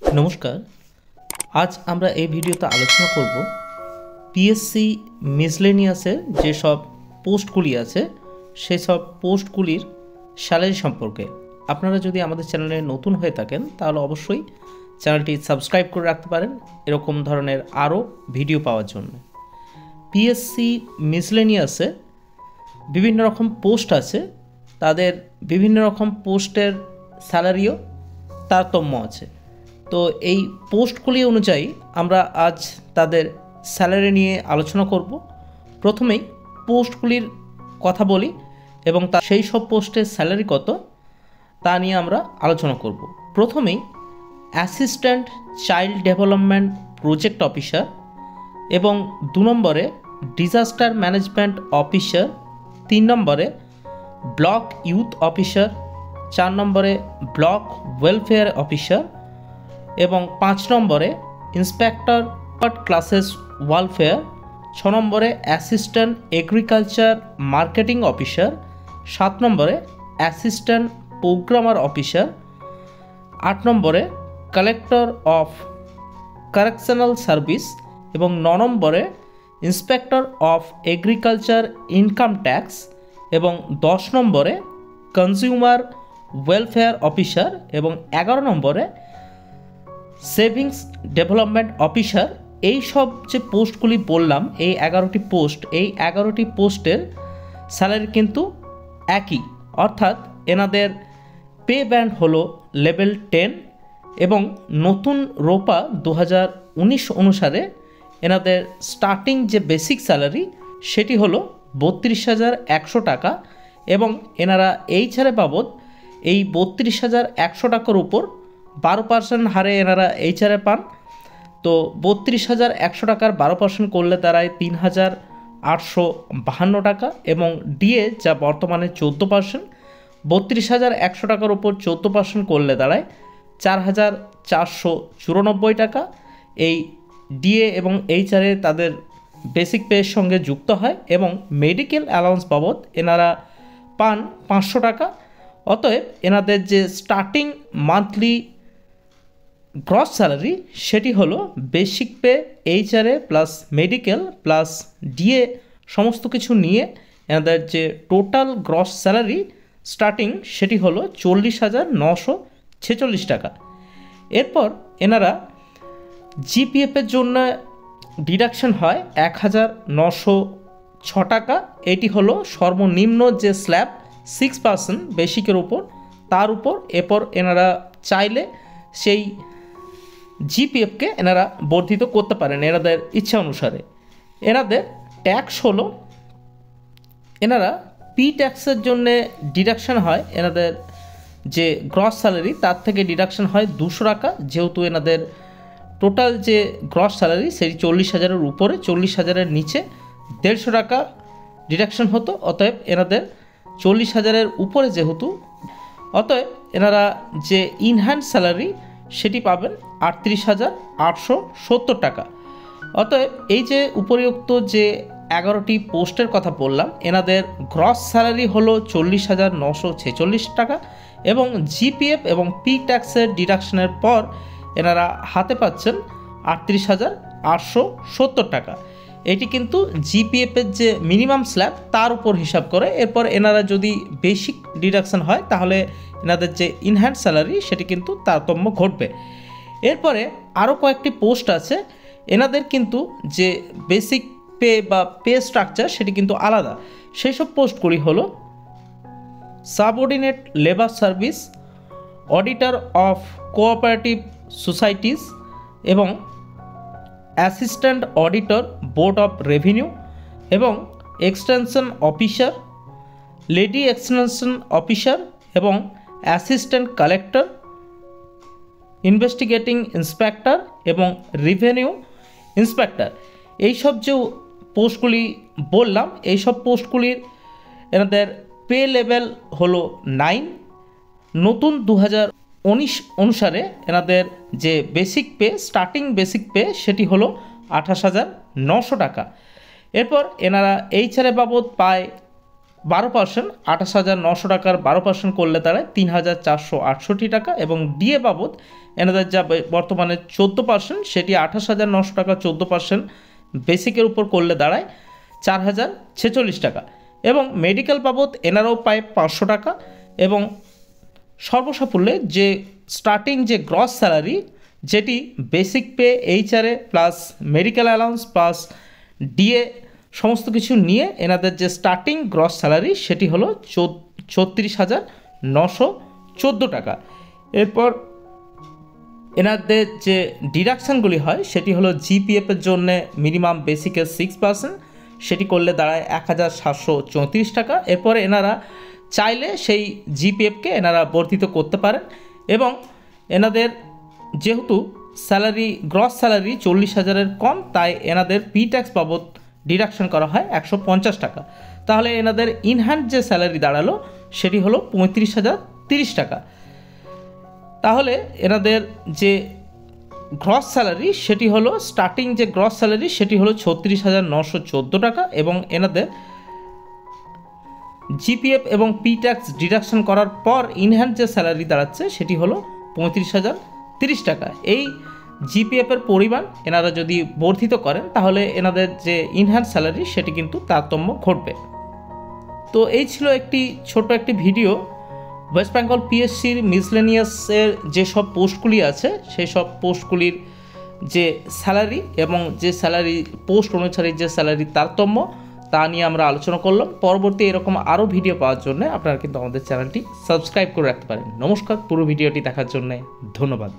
নমস্কার। আজ আমরা এই ভিডিওতে আলোচনা করব পিএসসি মিসলেনিয়াসের যেসব পোস্টগুলি আছে সেই সব পোস্টগুলির স্যালারি সম্পর্কে। আপনারা যদি আমাদের চ্যানেলে নতুন হয়ে থাকেন তাহলে অবশ্যই চ্যানেলটি সাবস্ক্রাইব করে রাখতে পারেন এরকম ধরনের আরও ভিডিও পাওয়ার জন্য। পিএসসি মিসলেনিয়াসে বিভিন্ন রকম পোস্ট আছে, তাদের বিভিন্ন রকম পোস্টের স্যালারিও তারতম্য আছে। তো এই পোস্টগুলি অনুযায়ী আমরা আজ তাদের স্যালারি নিয়ে আলোচনা করব। প্রথমেই পোস্টগুলির কথা বলি এবং সেই সব পোস্টের স্যালারি কত তা নিয়ে আমরা আলোচনা করব। প্রথমেই assistant child development project officer এবং 2 নম্বরে ডিজাস্টার ম্যানেজমেন্ট অফিসার, 3 নম্বরে ব্লক ইউথ অফিসার, 4 নম্বরে ব্লক ওয়েলফেয়ার অফিসার এবং 5 নম্বরে ইন্সপেক্টর ক্লাসেস ওয়েলফেয়ার, 6 নম্বরে অ্যাসিস্ট্যান্ট এগ্রিকালচার মার্কেটিং অফিসার, 7 নম্বরে অ্যাসিস্ট্যান্ট প্রোগ্রামার অফিসার, 8 নম্বরে কালেক্টর অফ কারেকশনাল সার্ভিস এবং 9 নম্বরে inspector of agriculture income tax এবং 10 নম্বরে কনজিউমার ওয়েলফেয়ার অফিসার এবং 11 নম্বরে সেভিংস ডেভেলপমেন্ট অফিসার। এই সব যে পোস্টগুলি বললাম, এই 11টি পোস্ট, এই 11টি পোস্টের স্যালারি কিন্তু একই, অর্থাৎ এনাদের পে ব্যান্ড হলো লেভেল 10 এবং নতুন রোপা 2019 অনুসারে এনাদের স্টার্টিং যে বেসিক স্যালারি সেটি হলো 32,100 টাকা এবং এনারা এই ছাড়ে বাবদ এই 32,100 টাকার উপর 12% হারে এনারা এইচআরে পান। তো 32,100 টাকার 12% করলে দাঁড়ায় 3,852 টাকা এবং ডিএ যা বর্তমানে 14%, 32,100 টাকার উপর 14% করলে দাঁড়ায় 4,494 টাকা। এই ডিএ এবং এইচআরে তাদের বেসিক পেয়ের সঙ্গে যুক্ত হয় এবং মেডিকেল অ্যালাউন্স বাবদ এনারা পান 500 টাকা। অতএব এনাদের যে স্টার্টিং মান্থলি গ্রস স্যালারি সেটি হলো basic pay, HRA plus medical plus DA সমস্ত কিছু নিয়ে এনাদের যে টোটাল গ্রস স্যালারি স্টার্টিং সেটি হলো 40,946 টাকা। এরপর এনারা জিপিএফের জন্য ডিডাকশন হয় 1,906 টাকা। এটি হলো সর্বনিম্ন যে স্ল্যাব 6% বেসিকের উপর, তার উপর এরপর এনারা চাইলে সেই জিপিএফকে এনারা বর্ধিত করতে পারেন এনাদের ইচ্ছা অনুসারে। এনাদের ট্যাক্স হলো, এনারা পি ট্যাক্সের জন্য ডিডাকশান হয় এনাদের যে গ্রস স্যালারি তার থেকে ডিডাকশান হয় 200 টাকা, যেহেতু এনাদের টোটাল যে গ্রস স্যালারি সেটি 40,000-এর উপরে, 40,000-এর নিচে 150 টাকা ডিডাকশান হতো। অতএব এনাদের 40,000-এর উপরে যেহেতু, অতএব এনারা যে ইনহ্যান্ড স্যালারি সেটি পাবেন 38,870 টাকা। অতএব এই যে উপরিউক্ত যে 11টি পোস্টের কথা বললাম এনাদের গ্রস স্যালারি হলো 40,946 টাকা এবং জিপিএফ এবং পি ট্যাক্সের ডিডাকশনের পর এনারা হাতে পাচ্ছেন 38,870 টাকা। এটি কিন্তু জিপিএফের যে মিনিমাম স্ল্যাব তার উপর হিসাব করে। এরপর এনারা যদি বেসিক ডিডাকশন হয় তাহলে এনাদের যে ইনহ্যান্ড স্যালারি সেটি কিন্তু তারতম্য ঘটবে। এরপরে আরও কয়েকটি পোস্ট আছে, এনাদের কিন্তু যে বেসিক পে বা পে স্ট্রাকচার সেটি কিন্তু আলাদা। সেই সব পোস্টগুলি হলো subordinate labour service, auditor of cooperative societies এবং assistant auditor board of revenue এবং extension officer, lady extension officer এবং অ্যাসিস্ট্যান্ট কালেক্টর, ইনভেস্টিগেটিং ইন্সপেক্টর এবং রেভিনিউ ইন্সপেক্টর। এইসব যে পোস্টগুলি বললাম এইসব পোস্টগুলির এনাদের পে লেভেল হলো 9। নতুন 2019 অনুসারে এনাদের যে basic pay, starting basic pay সেটি হলো 28,900 টাকা। এরপর এনারা এইচআরএ বাবদ পায় 12%, 28,900 টাকার 12% করলে দাঁড়ায় 3,468 টাকা, এবং ডিএ বাবদ এনাদের যা বর্তমানে 14%, সেটি 28,900 টাকা 14% বেসিকের উপর করলে দাঁড়ায় 4,046 টাকা, এবং মেডিকেল বাবদ এনারাও পায় 500 টাকা, এবং সর্বসাফল্যে যে স্টার্টিং যে গ্রস স্যালারি, যেটি basic pay, HRA plus medical allowance plus DA সমস্ত কিছু নিয়ে এনাদের যে স্টার্টিং গ্রস স্যালারি সেটি হলো 34,914 টাকা। এরপর এনাদের যে ডিডাকশানগুলি হয় সেটি হলো জিপিএফের জন্য মিনিমাম বেসিকের 6%, সেটি করলে দাঁড়ায় 1,734 টাকা। এরপরে এনারা চাইলে সেই জিপিএফকে এনারা বর্ধিত করতে পারেন, এবং এনাদের যেহেতু স্যালারি গ্রস স্যালারি 40,000-এর কম, তাই এনাদের পি ট্যাক্স বাবদ ডিডাকশন করা হয় 150 টাকা। তাহলে এনাদের ইনহ্যান্ড যে স্যালারি দাঁড়ালো সেটি হলো 35,030 টাকা। তাহলে এনাদের যে গ্রস স্যালারি সেটি হলো স্টার্টিং যে গ্রস স্যালারি সেটি হলো 36,914 টাকা, এবং এনাদের জিপিএফ এবং পি ট্যাক্স ডিডাকশন করার পর ইনহ্যান্ড যে স্যালারি দাঁড়াচ্ছে সেটি হলো 35,030 টাকা। এই জিপিএফের পরিমাণ এনারা যদি বর্ধিত করেন তাহলে এনাদের যে ইনহ্যান্ড স্যালারি সেটি কিন্তু তারতম্য ঘটবে। তো এই ছিল একটি ছোট একটি ভিডিও ওয়েস্ট বেঙ্গল পিএসসির মিসলেনিয়াসের যেসব পোস্টগুলি আছে সেই সব পোস্টগুলির যে স্যালারি এবং যে স্যালারি পোস্ট অনুসারে যে স্যালারি তারতম্য তা নিয়ে আমরা আলোচনা করলাম। পরবর্তী এরকম আরও ভিডিও পাওয়ার জন্য আপনারা কিন্তু আমাদের চ্যানেলটি সাবস্ক্রাইব করে রাখতে পারেন। নমস্কার, পুরো ভিডিওটি দেখার জন্য ধন্যবাদ।